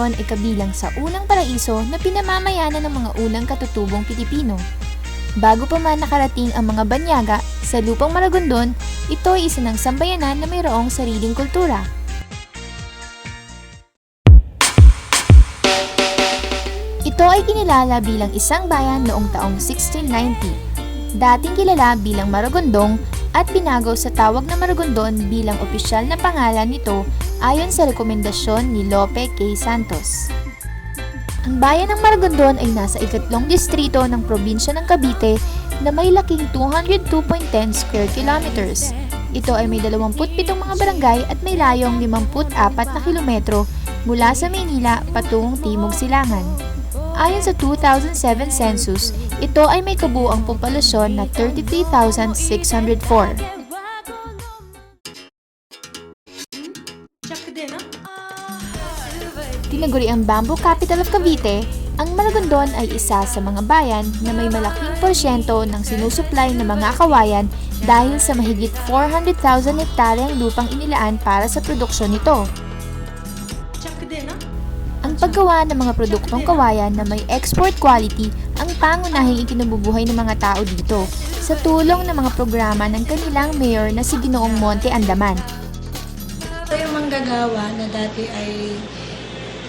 Maragondon ay kabilang sa unang paraiso na pinamamayanan ng mga unang katutubong Pilipino. Bago pa man nakarating ang mga banyaga sa lupang Maragondon, ito ay isa ng sambayanan na mayroong sariling kultura. Ito ay kinilala bilang isang bayan noong taong 1690. Dating kilala bilang Maragondong at binago sa tawag na Maragondon bilang opisyal na pangalan nito ayon sa rekomendasyon ni Lope K. Santos. Ang bayan ng Maragondon ay nasa ikatlong distrito ng probinsya ng Cavite na may laking 202.10 square kilometers. Ito ay may 27 mga barangay at may layong 54 na kilometro mula sa Maynila patungong Timog Silangan. Ayon sa 2007 census, ito ay may kabuuang populasyon na 33,604. Tinaguri ang Bamboo Capital of Cavite, ang Maragondon ay isa sa mga bayan na may malaking porsyento ng sinusupply ng mga kawayan dahil sa mahigit 400,000 hektaryang lupang inilaan para sa produksyon nito. Ang paggawa ng mga produktong kawayan na may export quality ang pangunahing ikinabubuhay ng mga tao dito sa tulong ng mga programa ng kanilang mayor na si Ginoong Monte Andaman. Ito yung manggagawa na dati ay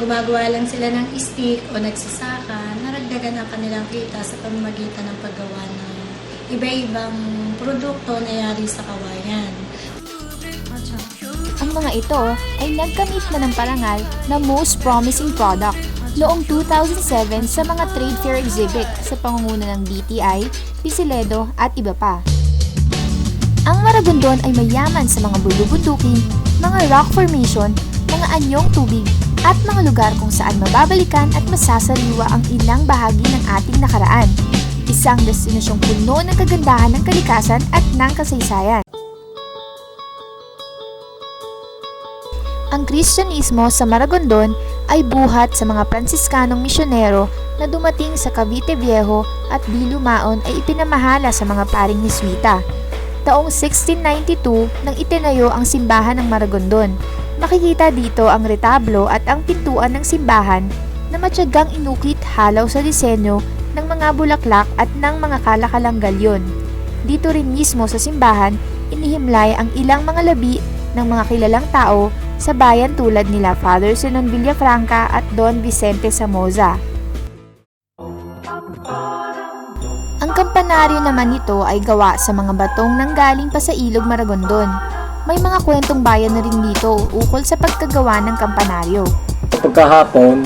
gumagawa lang sila ng stick o nagsasaka, naragdagan ang kanilang kita sa pamamagitan ng paggawa ng iba-ibang produkto na yari sa kawayan. Ang mga ito ay nagkamit na ng parangal na Most Promising Product noong 2007 sa mga trade fair exhibit sa pangunguna ng DTI, Pisiledo at iba pa. Ang Maragondon ay mayaman sa mga bulubundukin, mga rock formation, mga anyong tubig, at mga lugar kung saan mababalikan at masasariwa ang ilang bahagi ng ating nakaraan. Isang destinasyong puno ng kagandahan ng kalikasan at ng kasaysayan. Ang Kristyanismo sa Maragondon ay buhat sa mga Pransiskanong misyonero na dumating sa Cavite Viejo at di lumaon ay ipinamahala sa mga paring Hiswita. Taong 1692 nang itinayo ang simbahan ng Maragondon. Makikita dito ang retablo at ang pintuan ng simbahan na matyagang inukit halaw sa disenyo ng mga bulaklak at ng mga kalakalang galyon. Dito rin mismo sa simbahan, inihimlay ang ilang mga labi ng mga kilalang tao sa bayan tulad nila Father Zenon Villafranca at Don Vicente Somoza. Ang kampanaryo naman nito ay gawa sa mga batong nanggaling pa sa ilog Maragondon. May mga kwentong bayan na rin dito ukol sa pagkagawa ng kampanaryo. Pagkahapon,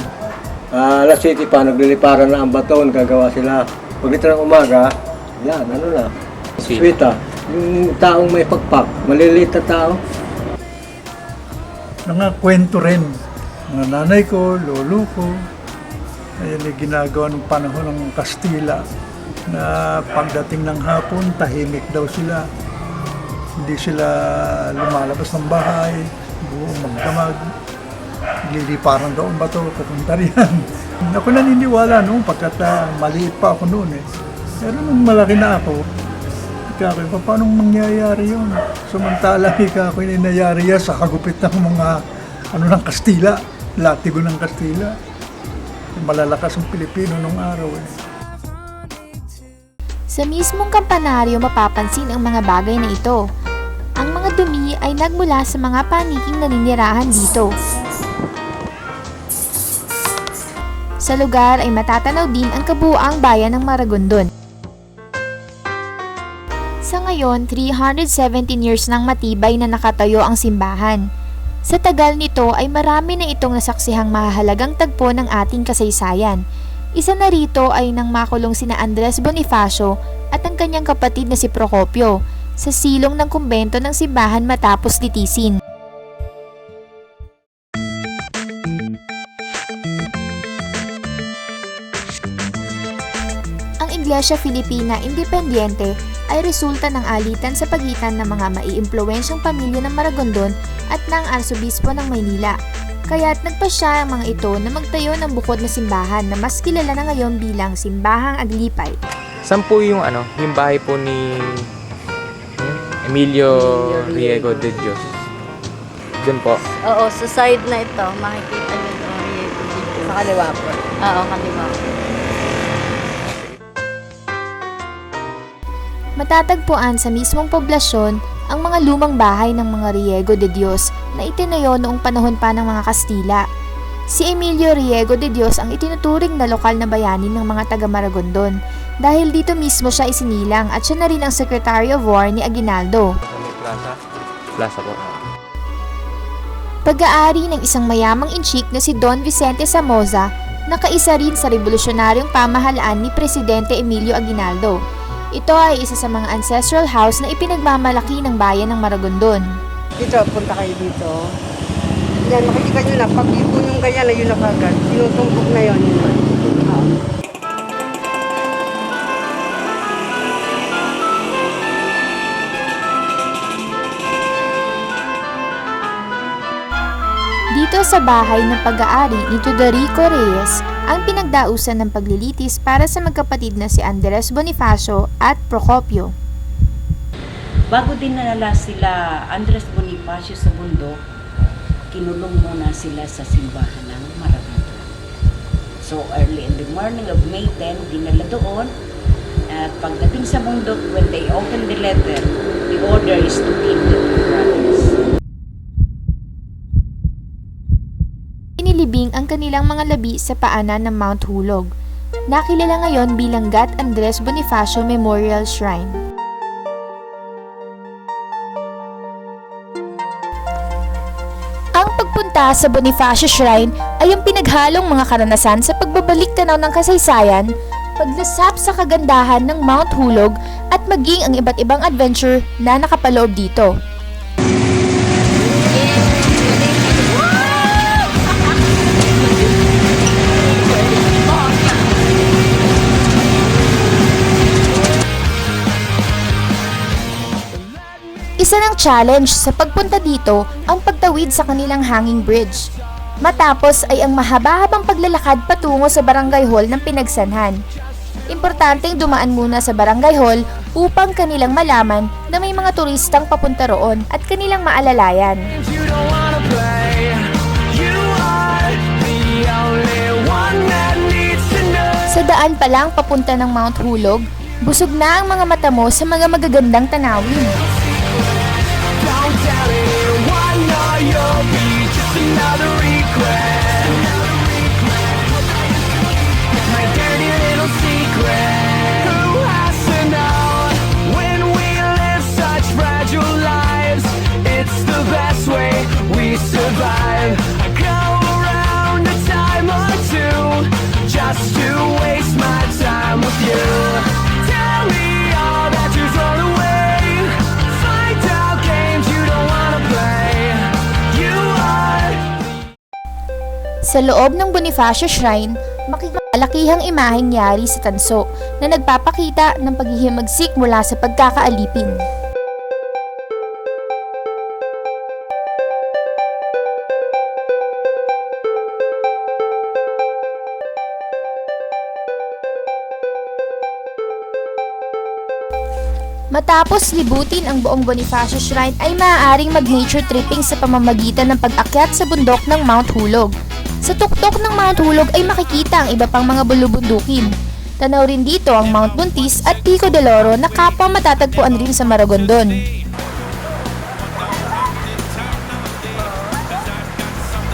alas 7 pa, nagliliparan na ang baton, gagawa sila. Pagdating ng umaga, yan, ano na, swita. Yung taong may pagpak, maliliit na tao. Mga kwento rin. Mga nanay ko, lolo ko, ayan ay ginagawa ng panahon ng Kastila na pagdating ng hapon, tahimik daw sila. Hindi sila lumalabas ng bahay, buong magdamag. Liliparan daw ang bato, papunta riyan. Ako naniniwala noon pagkat maliit pa ako noon eh. Pero nung malaki na ako, ikaw, paano mangyayari yun? Samantala, ikaw ay nangyayari sa kagupit ng mga ng Kastila, latigo ng Kastila. Malalakas ang Pilipino nung araw eh. Sa mismong kampanaryo mapapansin ang mga bagay na ito. Ang mga dumi ay nagmula sa mga paniking naninirahan dito. Sa lugar ay matatanaw din ang kabuuang bayan ng Maragondon. Sa ngayon, 317 years nang matibay na nakatayo ang simbahan. Sa tagal nito ay marami na itong nasaksihang mahalagang tagpo ng ating kasaysayan. Isa na rito ay nang makulong sina Andres Bonifacio at ang kanyang kapatid na si Procopio sa silong ng kumbento ng simbahan matapos litisin. Ang Iglesia Filipina Independiente ay resulta ng alitan sa pagitan ng mga maiimpluwensyang pamilya ng Maragondon at ng Arsobispo ng Maynila. Kaya't nagpasya ang mga ito na magtayo ng bukod na simbahan na mas kilala na ngayon bilang Simbahang Aglipay. Saan po yung yung bahay po ni Emilio Riego de Dios? Doon po. Oo, sa side na ito, makikita niyo doon, Riego de kaliwa po. Oo, kaliwa. Matatagpuan sa mismong poblasyon ang mga lumang bahay ng mga Riego de Dios na itinayo noong panahon pa ng mga Kastila. Si Emilio Riego de Dios ang itinuturing na lokal na bayani ng mga taga Maragondon dahil dito mismo siya isinilang at siya na rin ang Secretary of War ni Aguinaldo. Plaza po. Pag-aari ng isang mayamang inchik na si Don Vicente Somoza na kaisa rin sa revolusyonaryong pamahalaan ni Presidente Emilio Aguinaldo. Ito ay isa sa mga ancestral house na ipinagmamalaki ng bayan ng Maragondon. Dito, punta kayo dito. Yan, makikita nyo na, pag ipon yung ganyan na yun na kagad, tinutumpok na yun. Oo. Dito sa bahay ng pag-aari ni Tudorico Reyes ang pinagdausan ng paglilitis para sa magkapatid na si Andres Bonifacio at Procopio. Bago dinala sila Andres Bonifacio sa bundok, kinulong muna sila sa simbahan ng Maragondon. So early in the morning of May 10, dinala doon. At pagdating sa bundok, when they opened the letter, the order is to leave the province. Inilibing ang kanilang mga labi sa paanan ng Mount Hulog. Nakilala ngayon bilang Gat Andres Bonifacio Memorial Shrine. Ang pagpunta sa Bonifacio Shrine ay ang pinaghalong mga karanasan sa pagbabalik tanaw ng kasaysayan, paglasap sa kagandahan ng Mount Hulog at maging ang iba't ibang adventure na nakapaloob dito. Isa ng challenge sa pagpunta dito ang pagtawid sa kanilang hanging bridge. Matapos ay ang mahaba-habang paglalakad patungo sa barangay hall ng pinagsanhan. Importanteng dumaan muna sa barangay hall upang kanilang malaman na may mga turistang papunta roon at kanilang maalalayan. Sa daan pa lang papunta ng Mount Hulog, busog na ang mga mata mo sa mga magagandang tanawin. Just to waste my time with you. Tell me all that you thrown away. Find out games you don't wanna play. You are. Sa loob ng Bonifacio Shrine, makikalakihang imaheng yari sa tanso na nagpapakita ng paghihimagsik mula sa pagkakaalipin. Matapos libutin ang buong Bonifacio Shrine ay maaaring mag-nature tripping sa pamamagitan ng pag-akyat sa bundok ng Mount Hulog. Sa tuktok ng Mount Hulog ay makikita ang iba pang mga bulubundukin. Tanaw rin dito ang Mount Buntis at Pico del Oro na kapwa matatagpuan rin sa Maragondon.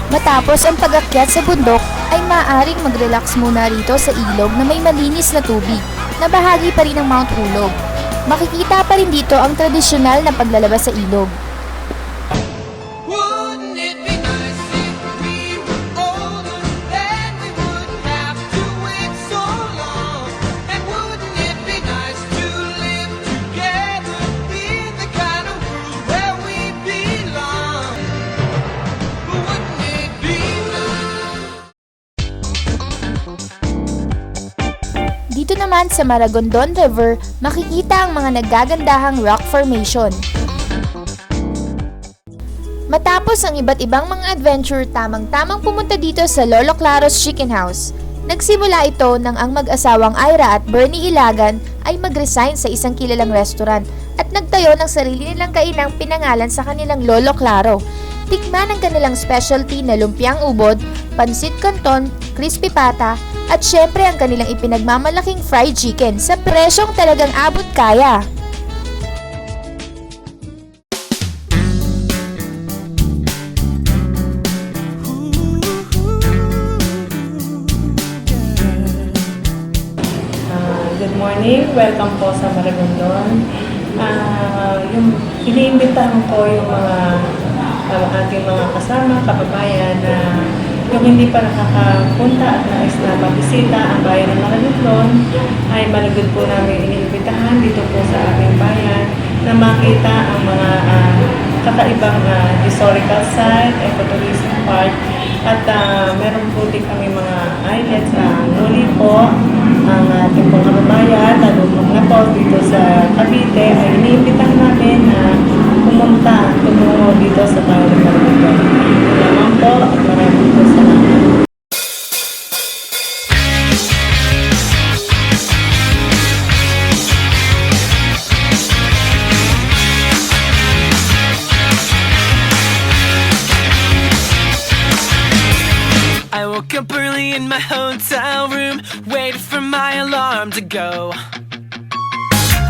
Matapos ang pag-akyat sa bundok ay maaaring mag-relax muna rito sa ilog na may malinis na tubig na bahagi pa rin ng Mount Hulog. Makikita pa rin dito ang tradisyonal na paglalabas sa ilog. Wouldn't it be nice if we were older? Then we wouldn't have to wait so long. And wouldn't it be nice to live together in the kind of world where we belong? Wouldn't it be nice? Dito naman sa Maragondon River, makikita ang mga naggagandahang rock formation. Matapos ang iba't ibang mga adventure, tamang-tamang pumunta dito sa Lolo Claro's Chicken House. Nagsimula ito nang ang mag-asawang Ira at Bernie Ilagan ay mag-resign sa isang kilalang restaurant at nagtayo ng sarili nilang kainang pinangalan sa kanilang Lolo Claro. tikman ang kanilang specialty na lumpiang ubod, pansit canton, crispy pata, at syempre ang kanilang ipinagmamalaking fried chicken sa presyong talagang abot kaya. Good morning, welcome po sa Maragondon. Yung iniimbitahan ko yung mga ating mga kasama, kababayan na yung hindi pa nakakapunta at nais na mabisita ang bayan ng Maragondon ay malagod po namin iniimbitahan dito po sa aming bayan na makita ang mga kakaibang historical site, ecotourism park at meron po din kami mga islets muli po ang ating pong kababayan, nalulog na po dito sa Cavite, ay iniimbitahan natin na tumungo dito sa bayan ng Maragondon. Lamang po at maraming po salamat. I woke up early in my hotel room, waited for my alarm to go.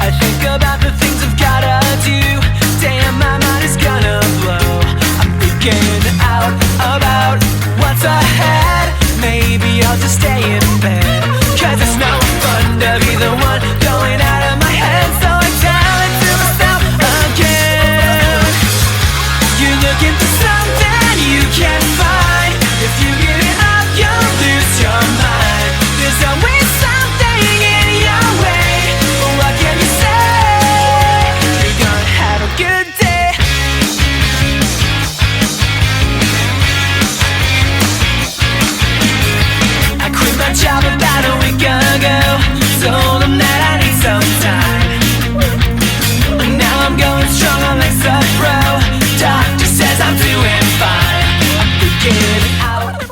I think about the things I've gotta do. Damn, my mind is gonna blow. I'm thinking